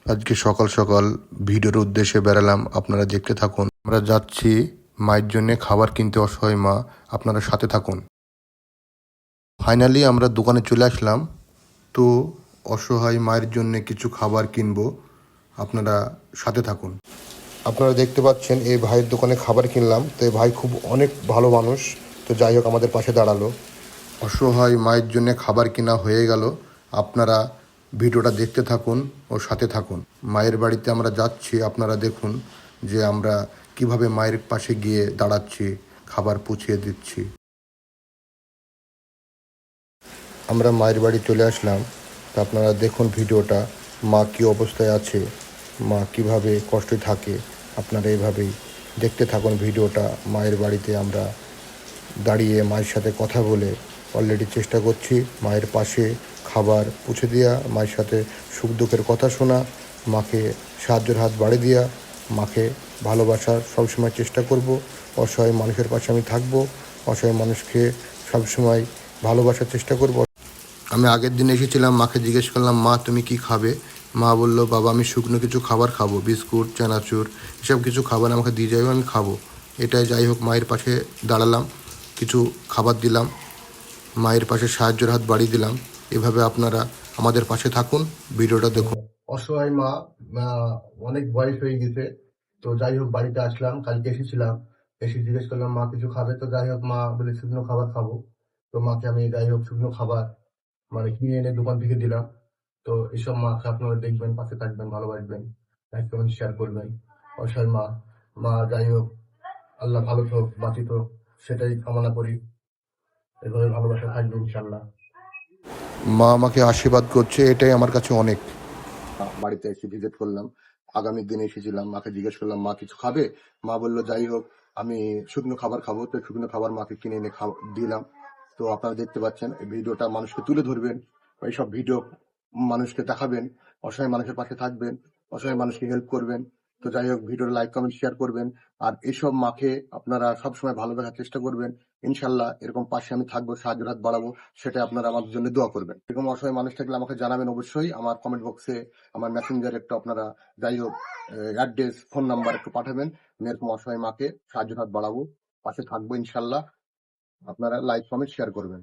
আজকে সকাল সকাল ভিডিওর উদ্দেশ্যে বেরালাম, আপনারা দেখতে থাকুন। আমরা যাচ্ছি মায়ের জন্য খাবার কিনতে, অসহায় মা, আপনারা সাথে থাকুন। ফাইনালি আমরা দোকানে চলে আসলাম, তো অসহায় মায়ের জন্য কিছু খাবার কিনবো, আপনারা সাথে থাকুন। আপনারা দেখতে পাচ্ছেন এই ভাইয়ের দোকানে খাবার কিনলাম, তো এই ভাই খুব অনেক ভালো মানুষ, তো যাই হোক আমাদের পাশে দাঁড়ালো। অসহায় মায়ের জন্য খাবার কেনা হয়ে গেল, আপনারা ভিডিওটা দেখতে থাকুন ও সাথে থাকুন। মায়ের বাড়িতে আমরা যাচ্ছি, আপনারা দেখুন যে আমরা কিভাবে মায়ের পাশে গিয়ে দাঁড়াচ্ছি, খাবার পৌঁছিয়ে দিচ্ছি। আমরা মায়ের বাড়ি চলে আসলাম, তা আপনারা দেখুন ভিডিওটা, মা কী অবস্থায় আছে, মা কিভাবে কষ্টে থাকে, আপনারা এভাবেই দেখতে থাকুন ভিডিওটা। মায়ের বাড়িতে আমরা দাঁড়িয়ে মায়ের সাথে কথা বলে অলরেডি চেষ্টা করছি মায়ের পাশে খাবার পৌঁছে দেওয়া, মায়ের সাথে সুখ দুঃখের কথা শোনা, মাকে সাহায্যের হাত বাড়িয়ে দেওয়া, মাকে ভালোবাসার সবসময় চেষ্টা করব। অসহায় মানুষের পাশে আমি থাকবো, অসহায় মানুষকে সবসময় ভালোবাসার চেষ্টা করব। আমি আগের দিন এসেছিলাম, মাকে জিজ্ঞেস করলাম, মা তুমি কি খাবে? মা বলল, বাবা আমি শুকনো কিছু খাবার খাবো, বিস্কুট, চানাচুর, এসব কিছু খাবার আমাকে দিয়ে যাবে, আমি খাবো। এটাই, যাই হোক মায়ের পাশে দাঁড়ালাম, কিছু খাবার দিলাম, মায়ের পাশে সাহায্যের হাত বাড়িয়ে দিলাম। এভাবে আপনারা আমাদের পাশে থাকুন, ভিডিওটা দেখুন। অসহায় মা, অনেক বয়স হয়ে গেছে, তো যাই হোক বাড়িতে আসলাম, কালকে এসেছিলাম, এসে জিজ্ঞেস করলাম মা কিছু খাবে, তো যাই হোক মা বলে শুকনো খাবার খাবো। তো মাকে আমি যাই হোক শুকনো খাবার মানে কিনে এনে দোকান থেকে দিলাম। তো এসব মাকে আপনারা দেখবেন, পাশে থাকবেন, ভালোবাসবেন, লাইক কমেন্ট শেয়ার করবেন। অসহায় মা, যাই হোক আল্লাহ ভালো হোক, বাঁচিত হোক, সেটাই কামনা করি। এভাবে ভালোবাসা থাকবে ইনশাল্লাহ। মা আমাকে আশীর্বাদ করছে, এটাই আমার কাছে অনেক। বাড়িতে এসে ভিজিট করলাম, আগামী দিনে এসেছিলাম, মাকে জিজ্ঞেস করলাম মা কিছু খাবে? মা বললো যাই হোক আমি শুকনো খাবার খাবো, তো শুকনো খাবার মাকে কিনে এনে দিলাম। তো আপনারা দেখতে পাচ্ছেন, এই ভিডিওটা মানুষকে তুলে ধরবেন, এইসব ভিডিও মানুষকে দেখাবেন, অসহায় মানুষের পাশে থাকবেন, অসহায় মানুষকে হেল্প করবেন। তো যাই হোক ভিডিওর লাইক কমেন্ট শেয়ার করবেন, আর এইসব মাকে আপনারা সবসময় ভালো রাখার চেষ্টা করবেন। ইনশাল্লাহ এরকম পাশে আমি থাকবো, সাহায্যের হাত বাড়াবো, সেটা আপনারা আমাদের জন্য দোয়া করবেন। এরকম অসহায় মানুষ থাকলে আমাকে জানাবেন অবশ্যই, আমার কমেন্ট বক্সে, আমার মেসেঞ্জারে একটু আপনারা যাই হোক অ্যাড্রেস, ফোন নাম্বার একটু পাঠাবেন। আমি এরকম অসহায় মাকে সাহায্যের হাত বাড়াবো, পাশে থাকবো ইনশাল্লাহ। আপনারা লাইক কমেন্ট শেয়ার করবেন।